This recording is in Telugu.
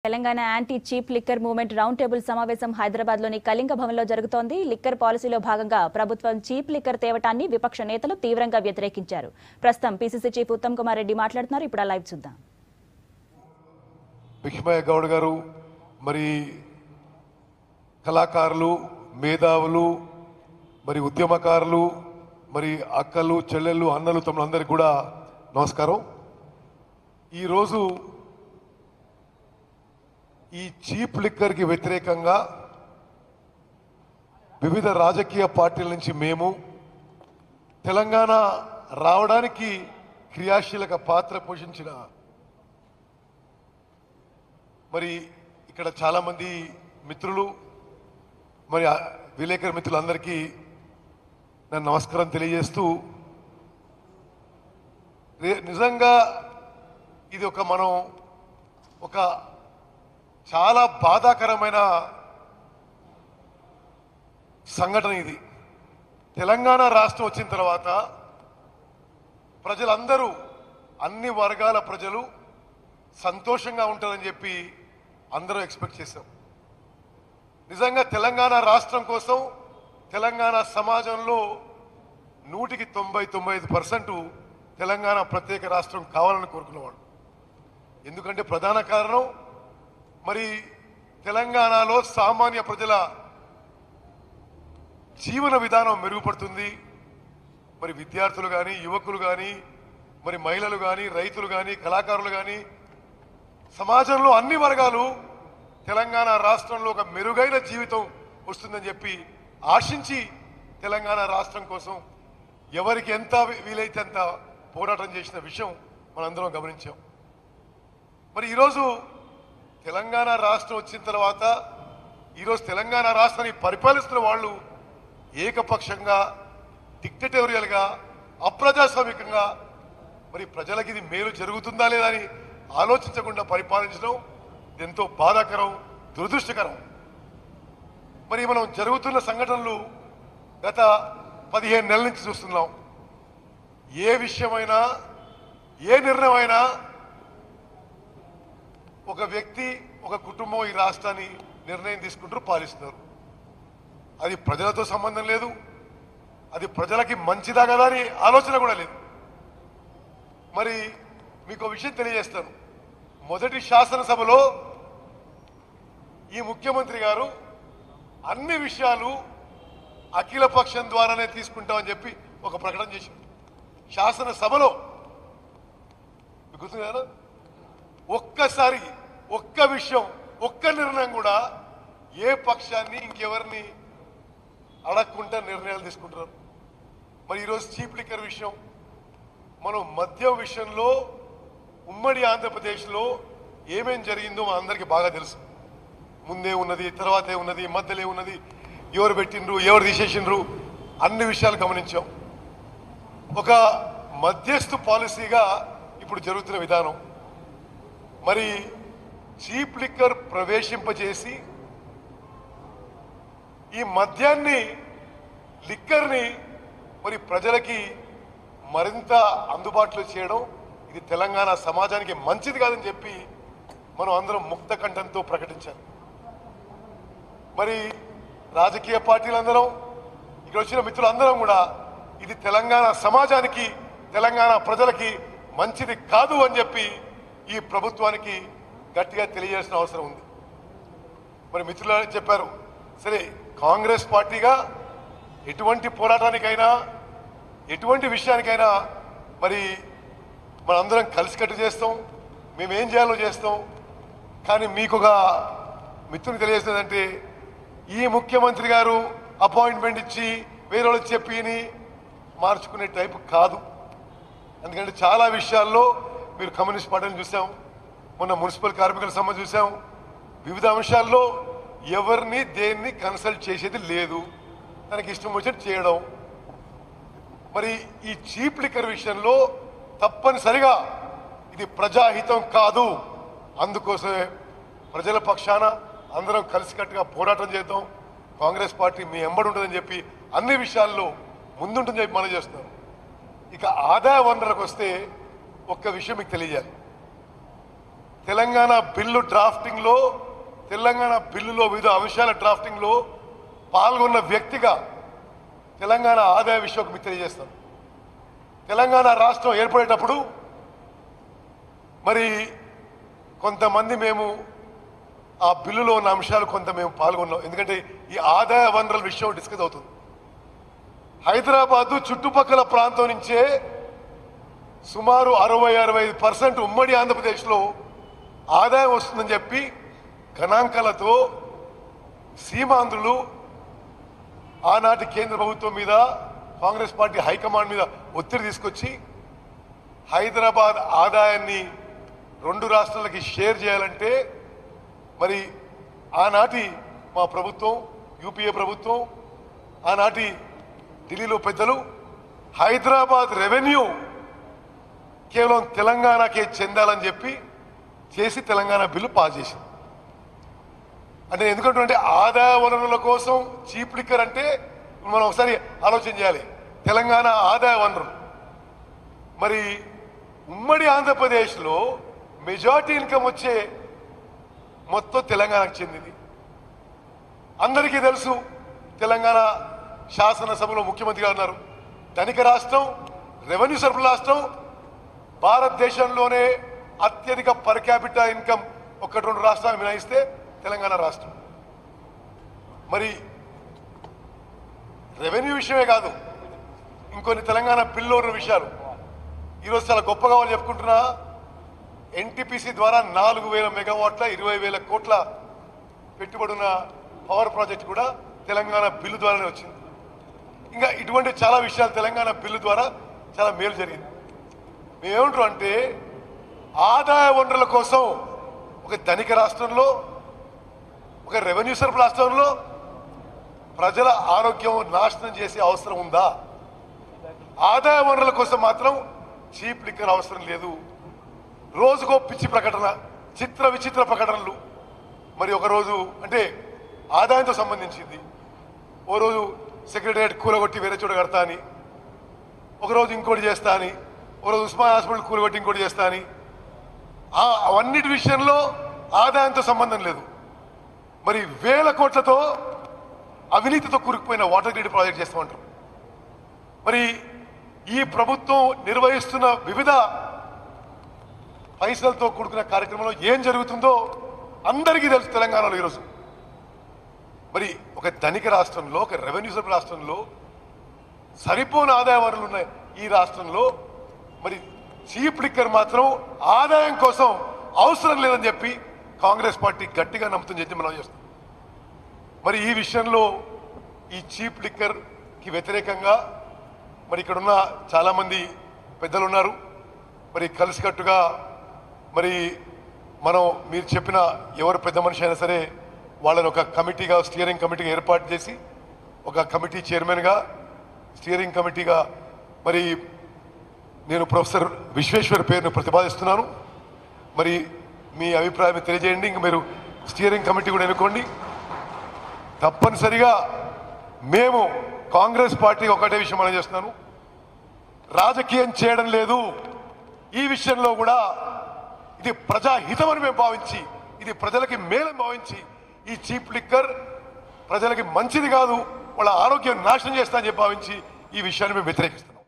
Telangana anti cheap liquor movement round table సమావేశం హైదరాబాద్లోని కళింగ భవన్లో జరుగుతోంది. లిక్కర్ పాలసీలో భాగంగా ప్రభుత్వం చీప్ లిక్కర్ తేవటాన్ని విపక్ష నేతలు తీవ్రంగా వ్యతిరేకించారు. ప్రస్తుతం పీసీసీ చీఫ్ ఉత్తమ్ కుమార్ రెడ్డి మాట్లాడుతున్నారు. ఇప్పుడు లైవ్ చూద్దాం. విష్మయ్య గౌడ్ గారు, మరి కళాకారులు, మేధావులు, మరి ఉద్యమకారులు, మరి అక్కలు, చెల్లెళ్ళు, అన్నలు, తమ్ములందరికీ కూడా నమస్కారం. ఈరోజు ఈ చీప్ లిక్కర్కి వ్యతిరేకంగా వివిధ రాజకీయ పార్టీల నుంచి మేము తెలంగాణ రావడానికి క్రియాశీలక పాత్ర పోషించిన మరి ఇక్కడ చాలామంది మిత్రులు, మరి విలేకరు మిత్రులందరికీ నేను నమస్కారం తెలియజేస్తూ, నిజంగా ఇది మనం ఒక చాలా బాధాకరమైన సంఘటన. ఇది తెలంగాణ రాష్ట్రం వచ్చిన తర్వాత ప్రజలందరూ, అన్ని వర్గాల ప్రజలు సంతోషంగా ఉంటారని చెప్పి అందరూ ఎక్స్పెక్ట్ చేశాం. నిజంగా తెలంగాణ రాష్ట్రం కోసం తెలంగాణ సమాజంలో 100కి 99% తెలంగాణ ప్రత్యేక రాష్ట్రం కావాలని కోరుకునేవాడు. ఎందుకంటే ప్రధాన కారణం, మరి తెలంగాణలో సామాన్య ప్రజల జీవన విధానం మెరుగుపడుతుంది. మరి విద్యార్థులు కానీ, యువకులు కానీ, మరి మహిళలు కానీ, రైతులు కానీ, కళాకారులు కానీ, సమాజంలో అన్ని వర్గాలు తెలంగాణ రాష్ట్రంలో ఒక మెరుగైన జీవితం వస్తుందని చెప్పి ఆశించి తెలంగాణ రాష్ట్రం కోసం ఎవరికి ఎంత వీలైతే అంత పోరాటం చేసిన విషయం మనందరం గమనించాం. మరి ఈరోజు తెలంగాణ రాష్ట్రం వచ్చిన తర్వాత ఈరోజు తెలంగాణ రాష్ట్రాన్ని పరిపాలిస్తున్న వాళ్ళు ఏకపక్షంగా, డిక్టటోరియల్గా, అప్రజాస్వామికంగా మరి ప్రజలకి ఇది మేలు జరుగుతుందా లేదా అని ఆలోచించకుండా పరిపాలించడం ఎంతో బాధాకరం, దురదృష్టకరం. మరి మనం జరుగుతున్న సంఘటనలు గత 15 నెలల నుంచి చూస్తున్నాం. ఏ విషయమైనా, ఏ నిర్ణయం అయినా ఒక వ్యక్తి, ఒక కుటుంబం ఈ రాష్ట్రాన్ని నిర్ణయం తీసుకుంటూ పాలిస్తున్నారు. అది ప్రజలతో సంబంధం లేదు, అది ప్రజలకి మంచిదా కదా అని ఆలోచన కూడా లేదు. మరి మీకు విషయం తెలియజేస్తాను. మొదటి శాసనసభలో ఈ ముఖ్యమంత్రి గారు అన్ని విషయాలు అఖిల పక్షం ద్వారానే తీసుకుంటామని చెప్పి ఒక ప్రకటన చేశారు శాసనసభలో. గుర్తుంది కదా? ఒక్కసారి ఒక్క విషయం, ఒక్క నిర్ణయం కూడా ఏ పక్షాన్ని, ఇంకెవరిని అడగకుండా నిర్ణయాలు తీసుకుంటారు. మరి ఈరోజు చీప్ లిక్కర్ విషయం, మనం మద్యం విషయంలో ఉమ్మడి ఆంధ్రప్రదేశ్లో ఏమేం జరిగిందో మన అందరికీ బాగా తెలుసు. ముందే ఉన్నది, తర్వాతే ఉన్నది, మధ్యలో ఉన్నది, ఎవరు పెట్టిండ్రు, ఎవరు తీసేసిండ్రు, అన్ని విషయాలు గమనించాం. ఒక మధ్యస్థు పాలసీగా ఇప్పుడు జరుగుతున్న విధానం, మరి చీప్ లిక్కర్ ప్రవేశింపజేసి ఈ మద్యాన్ని, లిక్కర్ని మరి ప్రజలకి మరింత అందుబాటులో చేయడం, ఇది తెలంగాణ సమాజానికి మంచిది కాదని చెప్పి మనం అందరం ముక్త కంఠంతో ప్రకటించాలి. మరి రాజకీయ పార్టీలందరం, ఇక్కడ వచ్చిన మిత్రులందరం కూడా ఇది తెలంగాణ సమాజానికి, తెలంగాణ ప్రజలకి మంచిది కాదు అని చెప్పి ఈ ప్రభుత్వానికి గట్టిగా తెలియజేసిన అవసరం ఉంది. మరి మిత్రులు చెప్పారు, సరే కాంగ్రెస్ పార్టీగా ఎటువంటి పోరాటానికైనా, ఎటువంటి విషయానికైనా మరి మనందరం కలిసికట్టు చేస్తాం, మేమేం చేయాలో చేస్తాం. కానీ మీకు ఒక మిత్రుని తెలియజేస్తుందంటే, ఈ ముఖ్యమంత్రి గారు అపాయింట్మెంట్ ఇచ్చి వేరే వాళ్ళకి చెప్పి మార్చుకునే టైపు కాదు. ఎందుకంటే చాలా విషయాల్లో మీరు కమ్యూనిస్ట్ పార్టీని చూసాం, మొన్న మున్సిపల్ కార్మికుల సంబంధం చూసాం, వివిధ అంశాల్లో ఎవరిని దేన్ని కన్సల్ట్ చేసేది లేదు, తనకి ఇష్టం వచ్చినట్టు చేయడం. మరి ఈ చీప్ లిక్కర్ విషయంలో తప్పనిసరిగా ఇది ప్రజాహితం కాదు. అందుకోసమే ప్రజల పక్షాన అందరం కలిసికట్టుగా పోరాటం చేద్దాం. కాంగ్రెస్ పార్టీ మీ ఎంబడి ఉంటుందని చెప్పి అన్ని విషయాల్లో ముందుంటుందని చెప్పి మనం చేస్తున్నాం. ఇక ఆదాయ వనరులకు వస్తే ఒక్క విషయం మీకు తెలియజేయాలి. తెలంగాణ బిల్లు డ్రాఫ్టింగ్లో తెలంగాణ బిల్లులో వివిధ అంశాల డ్రాఫ్టింగ్లో పాల్గొన్న వ్యక్తిగా తెలంగాణ ఆదాయ విషయం మీకు తెలియజేస్తాను. తెలంగాణ రాష్ట్రం ఏర్పడేటప్పుడు మరి కొంతమంది మేము ఆ బిల్లులో ఉన్న అంశాలు కొంత మేము పాల్గొన్నాం. ఎందుకంటే ఈ ఆదాయ వనరుల విషయం డిస్కస్ అవుతుంది. హైదరాబాదు చుట్టుపక్కల ప్రాంతం నుంచే సుమారు 60-65% ఉమ్మడి ఆంధ్రప్రదేశ్లో ఆదాయం వస్తుందని చెప్పి గణాంకాలతో సీమాంధ్రులు ఆనాటి కేంద్ర ప్రభుత్వం మీద కాంగ్రెస్ పార్టీ హైకమాండ్ మీద ఒత్తిడి తీసుకొచ్చి హైదరాబాద్ ఆదాయాన్ని 2 రాష్ట్రాలకి షేర్ చేయాలంటే మరి ఆనాటి మా ప్రభుత్వం యూపీఏ ప్రభుత్వం ఆనాటి ఢిల్లీలో పెద్దలు హైదరాబాద్ రెవెన్యూ కేవలం తెలంగాణకే చెందాలని చెప్పి చేసి తెలంగాణ బిల్లు పాస్ చేసింది. అంటే ఎందుకంటే ఆదాయ వనరుల కోసం చీప్ లిక్కర్ అంటే మనం ఒకసారి ఆలోచన చేయాలి. తెలంగాణ ఆదాయ వనరులు మరి ఉమ్మడి ఆంధ్రప్రదేశ్లో మెజార్టీ ఇన్కమ్ వచ్చే మొత్తం తెలంగాణకు చెందింది. అందరికీ తెలుసు తెలంగాణ శాసనసభలో ముఖ్యమంత్రి గారు ఉన్నారు. ధనిక రాష్ట్రం, రెవెన్యూ సర్పుల రాష్ట్రం, భారతదేశంలోనే అత్యధిక పర్ క్యాపిటల్ ఇన్కమ్ 1-2 రాష్ట్రాలు మినహాయిస్తే తెలంగాణ రాష్ట్రం. మరి రెవెన్యూ విషయమే కాదు ఇంకొన్ని తెలంగాణ బిల్లు ఉన్న విషయాలు ఈరోజు చాలా గొప్పగా వాళ్ళు చెప్పుకుంటున్నా. ఎన్టీపీసీ ద్వారా 4,000 మెగావాట్ల 20,000 కోట్ల పెట్టుబడున్న పవర్ ప్రాజెక్ట్ కూడా తెలంగాణ బిల్లు ద్వారానే వచ్చింది. ఇంకా ఇటువంటి చాలా విషయాలు తెలంగాణ బిల్లు ద్వారా చాలా మేలు జరిగింది. మేమేమంటారు అంటే ఆదాయ వనరుల కోసం ఒక ధనిక రాష్ట్రంలో ఒక రెవెన్యూ సర్పుల రాష్ట్రంలో ప్రజల ఆరోగ్యం నాశనం చేసే అవసరం ఉందా? ఆదాయ వనరుల కోసం మాత్రం చీప్ లిక్కర్ అవసరం లేదు. రోజుకో పిచ్చి ప్రకటన, చిత్ర విచిత్ర ప్రకటనలు. మరి ఒకరోజు అంటే ఆదాయంతో సంబంధించింది, ఓ రోజు సెక్రటరియట్ కూలగొట్టి వేరే చోట కడతా అని, ఒకరోజు ఇంకోటి చేస్తా అని, ఒకరోజు ఉస్మాన్ హాస్పిటల్ కూలగొట్టి ఇంకోటి చేస్తా అని, అవన్నిటి విషయంలో ఆదాయంతో సంబంధం లేదు. మరి వేల కోట్లతో అవినీతితో కూరుకుపోయిన వాటర్ గ్రిడ్ ప్రాజెక్ట్ చేస్తామంటారు. మరి ఈ ప్రభుత్వం నిర్వహిస్తున్న వివిధ పైసలతో కూడుకున్న కార్యక్రమంలో ఏం జరుగుతుందో అందరికీ తెలుసు తెలంగాణలో ఈరోజు. మరి ఒక ధనిక రాష్ట్రంలో, ఒక రెవెన్యూ సబ్ రాష్ట్రంలో సరిపోని ఆదాయ వనరులు ఉన్నాయి. ఈ రాష్ట్రంలో మరి చీప్ లిక్కర్ మాత్రం ఆదాయం కోసం అవసరం లేదని చెప్పి కాంగ్రెస్ పార్టీ గట్టిగా నమ్ముతుందని చెప్పి మనం చేస్తాం. మరి ఈ విషయంలో ఈ చీప్ లిక్కర్కి వ్యతిరేకంగా మరి ఇక్కడున్న చాలామంది పెద్దలు ఉన్నారు. మరి కలిసికట్టుగా మరి మనం మీరు చెప్పిన ఎవరు పెద్ద మనిషి అయినా సరే వాళ్ళని ఒక కమిటీగా, స్టీరింగ్ కమిటీగా ఏర్పాటు చేసి ఒక కమిటీ చైర్మన్గా, స్టీరింగ్ కమిటీగా మరి నేను ప్రొఫెసర్ విశ్వేశ్వర్ పేరును ప్రతిపాదిస్తున్నాను. మరి మీ అభిప్రాయం తెలియజేయండి. ఇంక మీరు స్టీరింగ్ కమిటీ కూడా ఎన్నుకోండి. తప్పనిసరిగా మేము కాంగ్రెస్ పార్టీ ఒకటే విషయం మనం చేస్తున్నాను, రాజకీయం చేయడం లేదు. ఈ విషయంలో కూడా ఇది ప్రజాహితమని మేము భావించి, ఇది ప్రజలకి మేలని భావించి ఈ చీప్ లిక్కర్ ప్రజలకి మంచిది కాదు, వాళ్ళ ఆరోగ్యం నాశనం చేస్తా అని చెప్పి భావించి ఈ విషయాన్ని మేము వ్యతిరేకిస్తున్నాం.